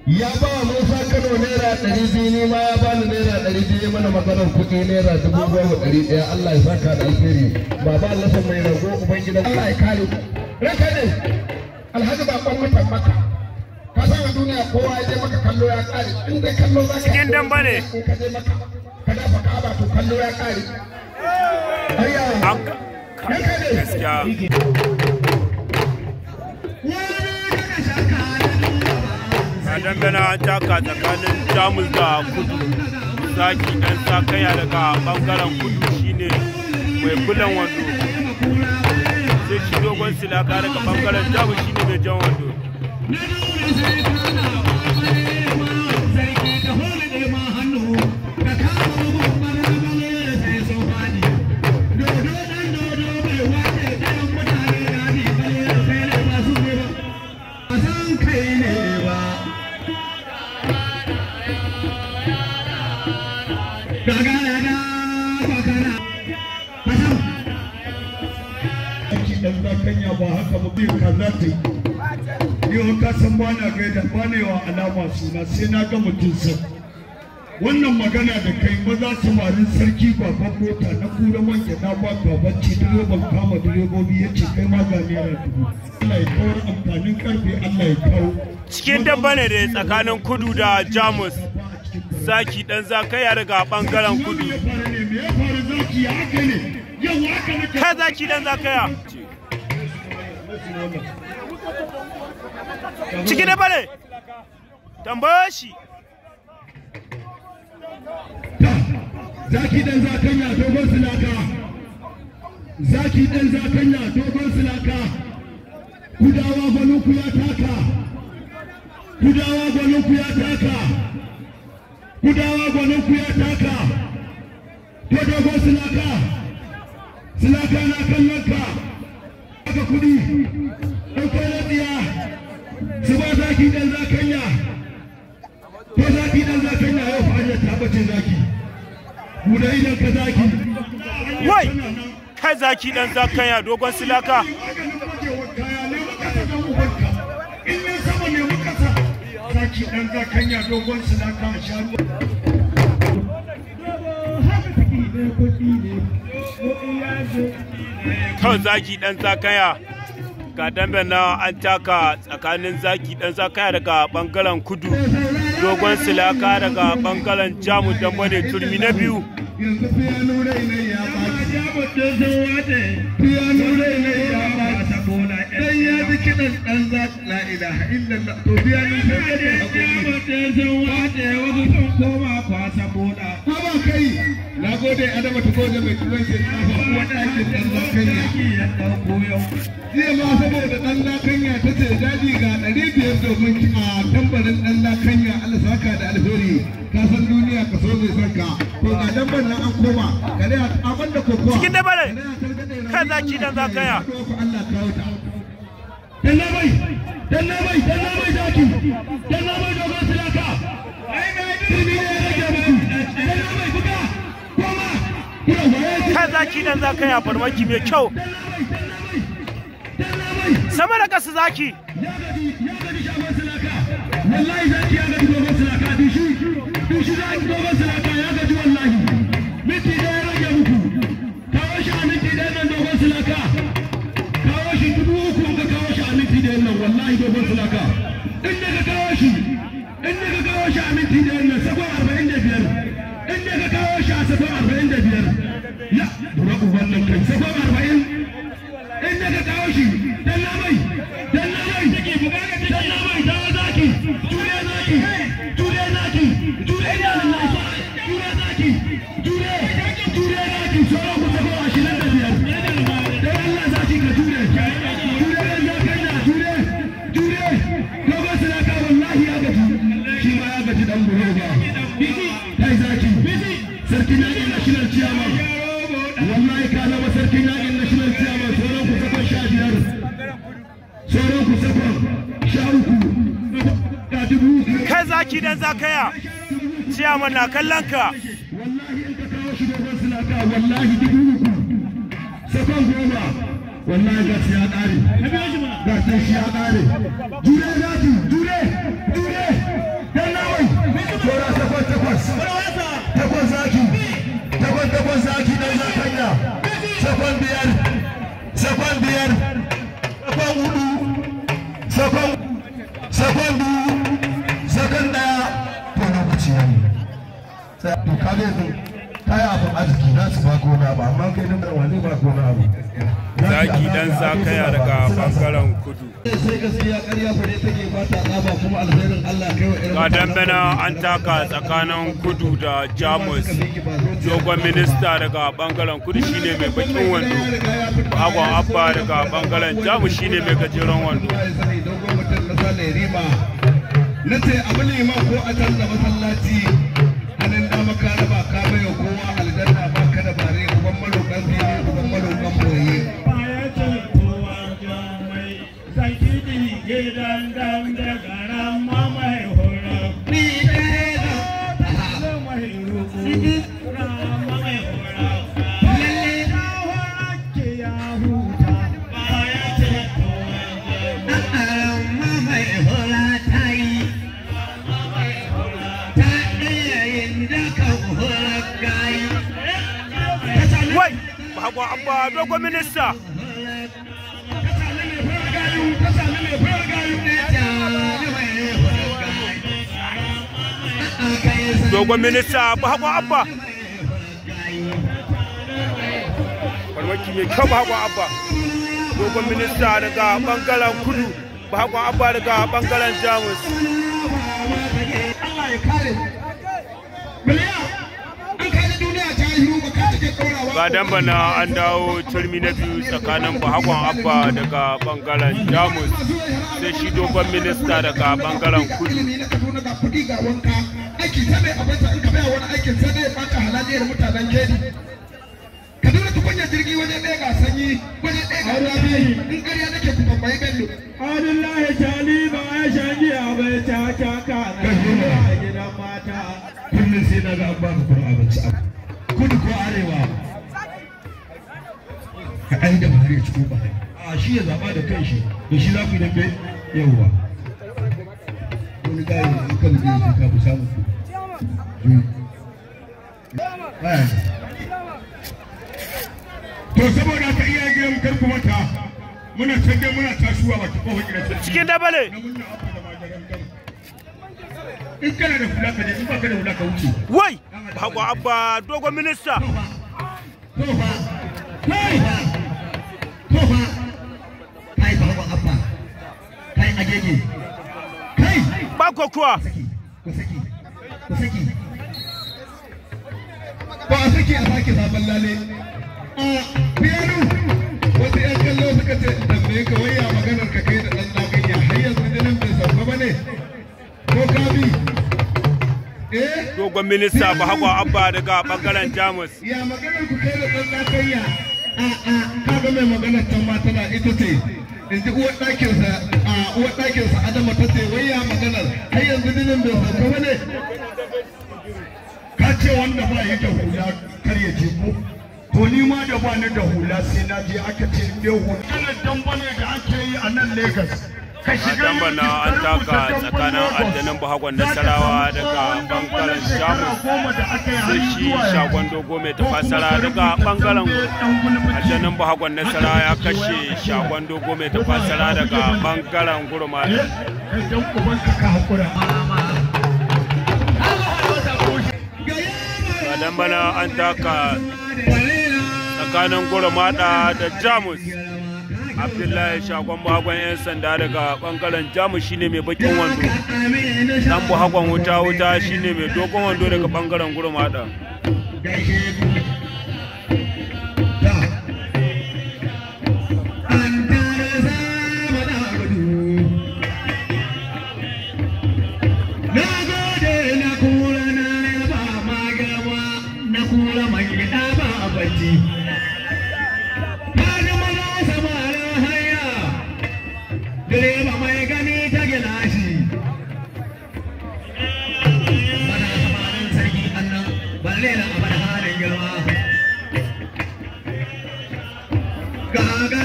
ya ba wa Musa Kano naira 200 ne ma ya bani naira 200 mana maganar kuɗi naira 10,100 Allah ya saka da alheri baba Allah san mai rago ubangidan Allah ya kare ku ranka ne alhaji ba kon mutan maka ka san a duniya kowa ya je maka kallo ya kare in dai kallo zaka cikin damba ne ka je maka ka dafa Ka'aba to kallo ya kare ayya ranka ne gaskiya dangana taka tsakanin Jamus da Kudu Zaki ɗan sakaya daga bangaren Kudu shine mai bulan wando sai shi dogon silaka daga bangaren Jamus shine mai jan wando Kanya ba haka mutum kazati yau ka san ba na gaida ba ne wa alama suna sai na ga mutum sa wannan magana da kai maza samarin sarki baban mota na kura manya na ba babanci direban kama direbobi ya ce kai ma ga naira 1000 Allah ya kawar amfanin karfe Allah ya kawo cikin dabba ne da tsakanin Kudu da Jamus Zaki dan zakaya daga bangaren Kudu kai Zaki dan zakaya ciki da bane tambaya shi Zaki dan zakanya dogon silaka Zaki dan zakanya dogon silaka Kudawa gwanuku ya taka Kudawa gwanuku ya taka Kudawa gwanuku ya taka to dogon silaka silaka na kallon ka aka kudi ɗauke na tsiya su ba Zaki dan zakanya to Zaki dan zakanya yau fa hanyar tabbacin Zaki guda idan ka Zaki wai kai Zaki dan zakanya dogon silaka Zaki dan zakanya dogon silaka a sharuwa kawai Zaki dan zakaya ga dambe na an taka tsakanin Zaki dan zakaya daga bangaren Kudu dogon silaka daga bangaren Jamus dambe ne turmi na biyu yanzu fiyanu rai ne ya baki Jamus da zuwa ne fiyanu rai ne ya baki saboda ɗan ya ji kiɗan ɗan za la ilaha illallah to fiyanu sai ka ne Jamus da zuwa ne wasu sun koma kwa saboda haba kai na gode Adama ta gode mai turan ke tsafa uwa ɗakin ɗan zakanya ya ɗauko yau jiya ma saboda ɗan lakanya ta ce daji ga 500 domin a tambarin ɗan lakanya Allah saka da alheri ka san duniya ka so mai son ka to ga dabban nan an koma gare abin da kokowa cikin da bare kan Zaki dan zakaya Allah kawo ta dalla bai Zaki dalla bai dogon silaka ai na dirbi ne rage muku dalla bai buga koma kan Zaki dan zakaya farmaki mai kyau sama da kasa Zaki ya gaji shagon silaka wallahi Zaki ya gaji dogon silaka dishi Zaki dogon silaka ya gaji wallahi miti da ya rage muku kawo shi a miti da nan dogon silaka kawo shi 3000 ka kawo shi a miti da nan wallahi dogon silaka in da ka kawo shi a miti da nan sakon 45 in da ka kawo shi a sakon 45 ya dura wannan kai sakon 40 in da ka kawo shi dalla mai take buga ga dalla mai da Zaki jure Zaki jure Zaki jure Zaki sauran ku sako 25 da Allah Zaki ka jure Zakanya jure dogon silaka wallahi ya gaji shi ma ya gaji dan buru ba kai Zaki sarkin yakin national chairman wallahi ka zama sarkin yakin national chairman sauran ku sako 15 sauran ku sako 13 kai Zaki dan zakaya ciyaman na kallon ka wallahi in ka kawo shi dogon silaka wallahi 3000 sakon 10 wallahi ga shi ya kare ga shi ya kare jure zaki jure dan nawai kora takwas zaki takwas zaki dan zakanya sakon biyar sakon hudu sakon biyu sakon daya to lokaci yayi sai to kage su kai abin arziki za su ba gona ba amma kai nan wani ba gona ba zaki dan zakaya daga bangaren kudu sai gaskiya ƙarya fare take ba ta tsaba kuma alherin Allah kai wa irin ga dambana an taka tsakanin kudu da Jamus dogon minista daga bangaren kudu shine mai bakin wando Agwa Abba daga bangaren Jamus shine mai gajeren wando na ce abu ne ma ko a canza masallaci hannun dama ka raba ka bai wa kowa aljanna ba ka da bare uban malokan fili uban malokan boye gidan dam da garan mamaye hura ni da mai ruku mamaye hura lalle da wake ya huta baya ce to mamaye hura tai ta yin da ka hura gai wai Agwa Abba dogon minista dogon minista Agwa Abba farmaki mai kyau Agwa Abba dogon minista daga bangaren kudu Agwa Abba daga bangaren Jamus ga dambana an dawo turmi na biyu tsakanin Agwa Abba daga bangaren Jamus sai shi dogon minista daga bangaren kudu aiki ta mai abinta in ka baya wani aikin sai dai baka halaliyar mutanen gedi ka dole tukunya jirgi wajen ɗaya ga sanyi wajen ɗaya ga rabi in ƙarya nake ku babbai bello Abdullahi Jali ba ya shangi a bai ta ka na gidan mata kullum sai na ga an baka kuma abinci kudu ko arewa ka ai da bari ya ciko ba a shi ya zaba da kanshi da shi za ku yi dambe yawwa wani gaya in kan da yake ka fi samun to saboda ka iya gidan karku mata muna canje muna tashuwa ba ta kofar gidan cikin dabale in kana da hula ka je in baka da hula ka wuce wai Agwa Abba dogon minista kai Agwa Abba kai agege kai ba kokuwa ku saki ba a saki a sake sabon lale a biyanu wasu yan kallo suka ce tambaye ka waya maganar ka kai da ɗan naganya har yanzu jinin bai sauka ba ne ko ka bi dogon minista Agwa Abba daga bangaren Jamus ya maganar ku kai da ɗan naganya ka ga mai maganar can ma tana ita ce in ji uwar ɗakinsa Adama ta ce waya maganar har yanzu jinin bai sauka ba ne ka ce wanda ba yi da hula kar ya je ko to ni ma da ba ni da hula sai na je aka ce ne hula kana dambane da ake yi a nan Lagos ka shiga dambana an taka tsakanin addanin Bahagwan Nasarawa daga bangaren Jamus sai shi shagon dogo mai tafasara daga bangaren addanin Bahagwan Nasarawa ya kashe shagon dogo mai tafasara daga bangaren Gurma dan ubanka ka hakura dan bana an taka tsakanin Gurmada da Jamus Abdullahi shagon Bahagwan 'yan sanda daga bangaren Jamus shine mai bakin wando dan Bahagwan wuta shine mai dogon wando daga bangaren Gurmada direba mai gani ta gilashi mana samarin sarki annan balle na abar halin girma gaga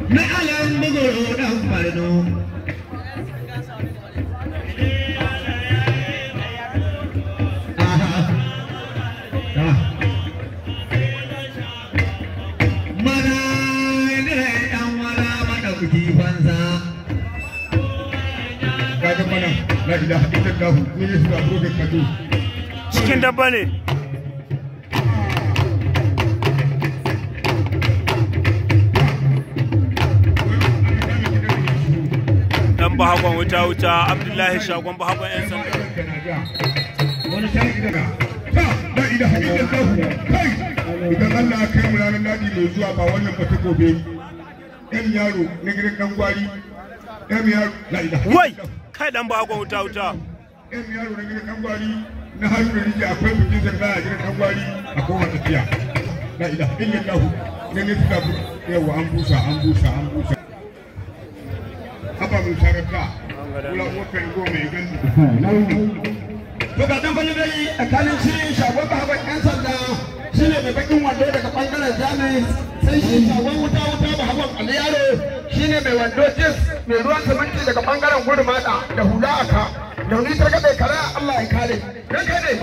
na alam bugoro dan barno mana ne dan wala madauki banza kaga mana la ilaha illallah ne ne suka buga kado cikin dabba ne dan bahakon wuta Abdullahi shagon bahakon yan sanda wani kan idaga ta la ilaha illallah kai idan Allah ya kai mu ranar nadi mai zuwa ba wannan ba ta gobe ɗan yaro na gidan dan gwari ɗan yaro la ilaha wai kai dan bahakon wuta ɗan yaro na gidan dan gwari na haru da rije akwai bikin zarga a gidan dan gwari a kowace tafiya la ilaha illallah ne ne suka yawa an busa haba mun sarrafa kula wakar goma ya gani to ga dan bane dai tsakanin shi shagon bahagon yan sanda shine mai bakin wando daga bangaren jami'i sai shi shagon wuta bahagon aliyaro shine mai wando jis mai ruwan siminti daga bangaren gurmada da hula aka launi ta gabe kare Allah ya kare dan kai ne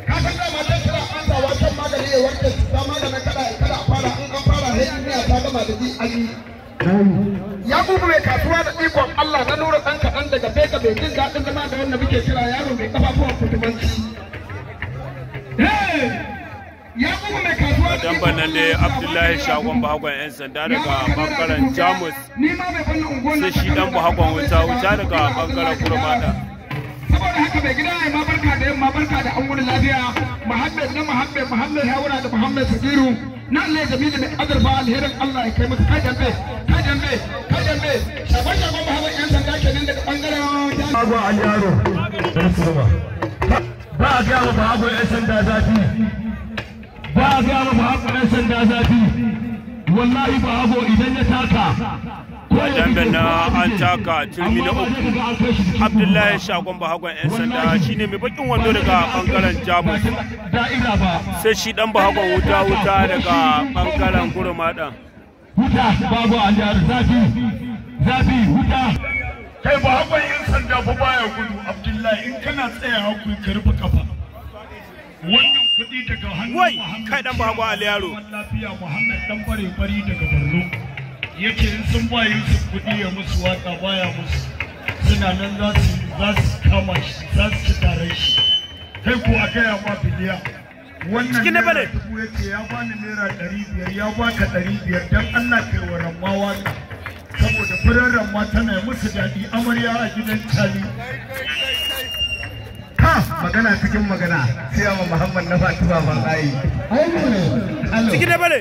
ka san da matan kira an sa wasan magani ya warke ta maganin kada fara in an fara sai duniya ta gama da ji ali ya bugu mai kasuwa da ikon Allah na nura ɗan kaɗan daga beka bai jin daɗin zama da wanda muke kira yaro mai ƙafafuwan kutubanci. Ya bugu mai kasuwa da dan banan ne Abdullahi shagon bahakon yan sanda daga bangaren Jamus sai shi dan bahakon wuta daga bangaren Kurmada. Saboda haka mai gida ya barka da yamma barka da an wuni lafiya Muhammad Hawara da Muhammad Sagiru na Allah Jamilu mai azurfa alherin Allah ya kai masa kai dambe shagon bahagon yan sanda kenan daga bangaren Bago an yaro ba a gaya wa bago yan sanda zafi wallahi bago idan ya taka dambe na an taka turmi na uku Abdullahi shagon bahakon yan sanda shine mai bakin wando daga bangaren Jamus sai shi dan bahakon wuta daga bangaren Kurmada huta bago an yaro zafi huta kai bahakon yan sanda fa baya gudu Abdullahi in kana tsayawa ku karbi kafa wannan kudi daga hannun wai kai dan bahakon aliyaro lafiya Muhammad dan bare daga Borno yake in sun ba Yusuf kudi ya musu waka baya musu suna nan za su kama shi za su ci tare shi kai ko a gaya ma biliya wannan naira dubu yake ya bani naira 500 ya baka 500 dan Allah kai wa ramma waka saboda furen ramma tana musu daɗi amarya a gidan tali magana cikin magana sai wa Muhammad na Fatima ban ayi cikin da bane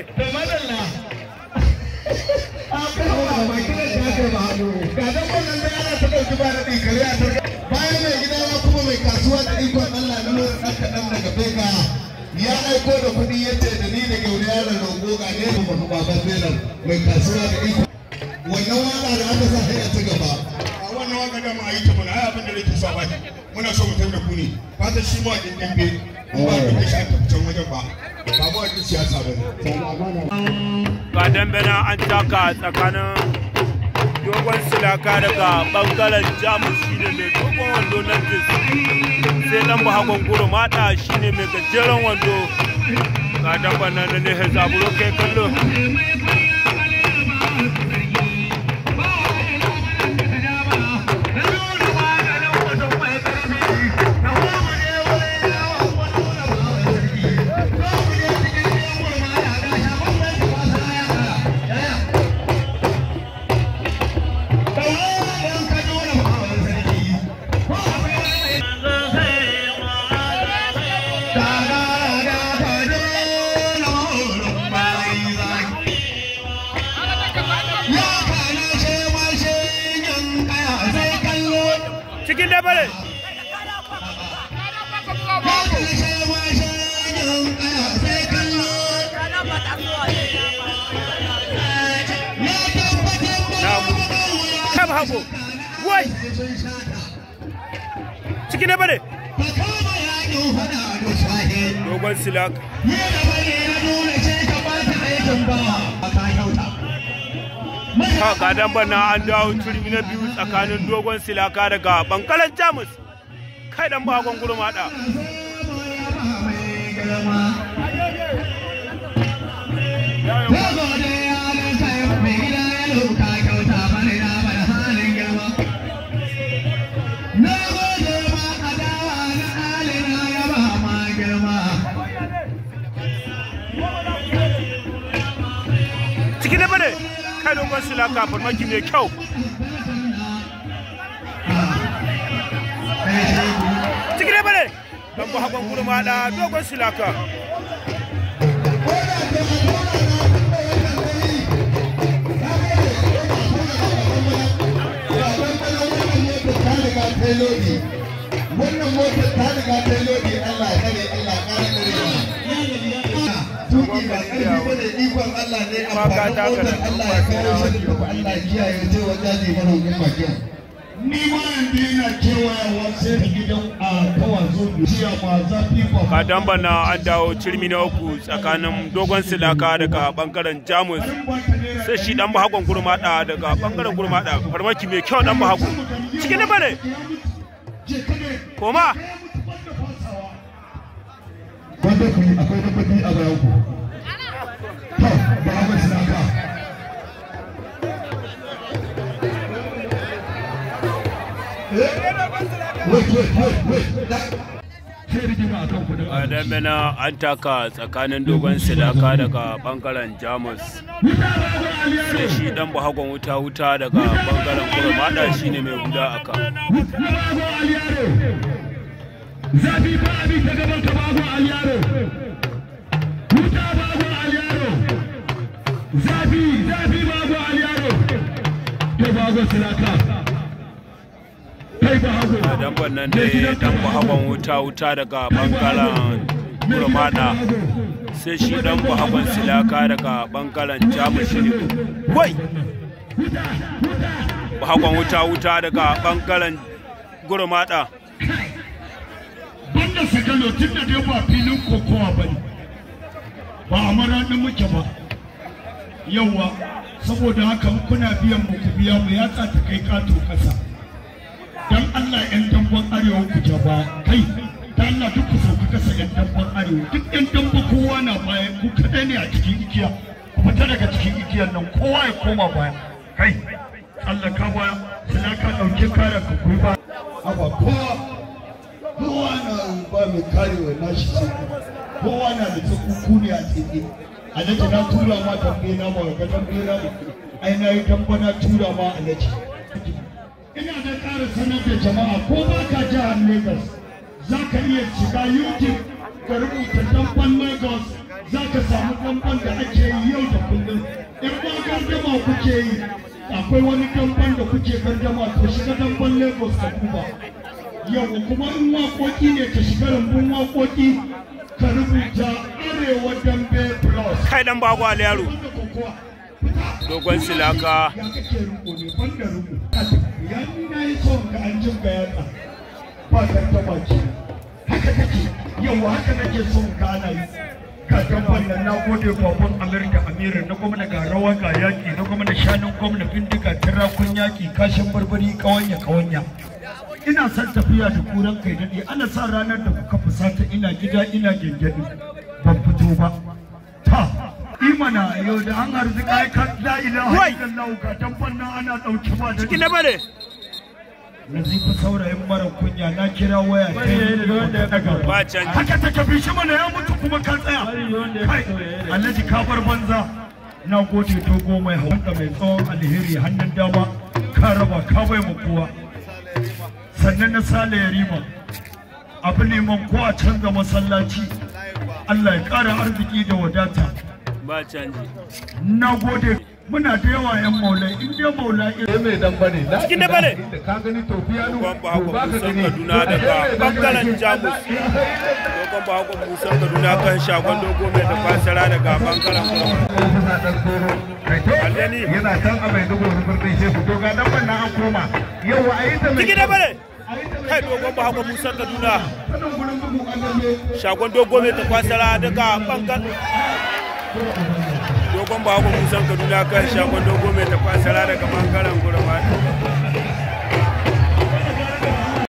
bayan mai gida ya kuma mai kasuwa da ikon Allah na lura ɗan kaɗan daga beka ya aiko da kuɗi yadda da ni da gauri yaron rogo ga ne da mafi baban belar mai kasuwa da ikon wannan waka da aka sa sai a ci gaba a wannan waka da ma a yi ta mana ai abin da nake so ba muna so mu da ku ne fatan shi ma din dambe in ba ku da shi aka fitan wajen ba mu a siyasa ba ga dambe na an taka tsakanin dogon silaka daga bangaren Jamus shine mai dogon wando na jis sai dan bahakon Kurmada shine mai gajeren wando ga damban nan ne Zaburo kai kallo cikin da bare hako wai cikin da bare dogon silaka mai ga damban na an dawo turmi na biyu tsakanin dogon silaka daga bangaren Jamus kai dan bagon gurmada ciki da bane kai dogon silaka farmaki mai kyau ciki da bane dan bagon gurmada dogon silaka wannan motar ta riga ta lodi Allah ya kare Allah kare tuki ba karfi bane ikon Allah ne amfanin motar Allah ya kawo shi da Allah ya kiyaye ce wajen ne marokin bakin ni ma yanzu yana kewayawa sai da gidan a kawazo biya ma zafi ba ka damba na an dawo cirmi na uku tsakanin dogon silaka daga bangaren Jamus sai shi dan bahagon gurmada daga bangaren gurmada farmaki mai kyau dan bahago cikin da bane koma wanda ku akwai dabbobi a bayan ku to bahagon silaka Adamina an taka tsakanin dogon silaka daga bangaren Jamus sai shi dan bahagon wuta daga bangaren gurmada shine mai guda aka zafi ba abi ta gaban ka bago aliyaro wuta bago aliyaro zafi bago aliyaro to bago silaka damban nan dai dan bahagon wuta daga bangaren gurmada sai shi dan bahagon silaka daga bangaren Jamus ne wai bahagon wuta daga bangaren gurmada banda sakalo tun da dai ba filin kokowa bane ba a maraɗin muke ba yawa saboda haka kuna biyan mu ku biya mu ya ta kai kato kasa dan Allah yan damban arewa ku jaba kai dan Allah duk ku sauka kasa yan damban arewa duk yan damban kowa na baya ku kadai ne a cikin igiya ku fita daga cikin igiyar nan kowa ya koma baya kai Allah ka baya sai ka dauke kare ka kuyi ba haba kowa na ba mai karewa nashi sai kowa na da tsakuku ne a tsaye alaji na tura ma tambaye na ba ga tambaye na ai na yi tambana tura ma alaji ina da ƙara sanar da jama'a ko ba ka jihar Lagos za ka iya shiga YouTube ka rubuta damban Lagos za ka samu damban da ake yi yau da kullum in ba gardama kuke yi akwai wani damban da kuke gardama to shiga damban Lagos ka duba yau kuma in waƙoƙi ne ka shiga rumbun waƙoƙi ka rubuta Arewa Dambe Plus kai dan bago aliyaro dogon silaka ya na yi son ka an jin ka yatsa ba tantama ce haka take yau haka nake son ka ana yi ka tabbar nan na gode babban Amerika Amira na gwamna ga rawa ga yaki na gwamna shanun gwamna bindiga tirakun yaki kashin barbari kawanya ina son tafiya da kuran kai dade ana sa ranar da kuka fusata ina gida ina gengedi ban fito ba ta imana yau da an arzika ya kan la ilaha illallah ka tabbar nan ana dauki ba da cikin da bane Nazifu saurayin mara kunya na kira waya ta yi wanda ya daga ba canji haka take bishi mana ya mutu kuma ka tsaya kai Alhaji ka bar banza na gode dogo mai hauka mai tsawon alheri hannun dama ka raba ka bai mu kowa sannan na sale ya rima abu neman ko a canza masallaci Allah ya ƙara arziki da wadata ba canji na gode muna da yawa yan maulai in dai maula irin mai dan bane cikin da bane ka gani to biyanu dogon bahagon musan Kaduna daga bangaren Jamus dogon bahagon musan Kaduna kan shagon dogo mai da fasara daga bangaren Aljani yana san a mai dubo birnin shehu to ga dan wannan an koma yau ayi ta mai cikin da bane kai dogon bahagon musan Kaduna shagon dogo mai da fasara daga bangaren dogon bahagon musan kaduna kan shagon dogo mai tafasara daga bangaren gurma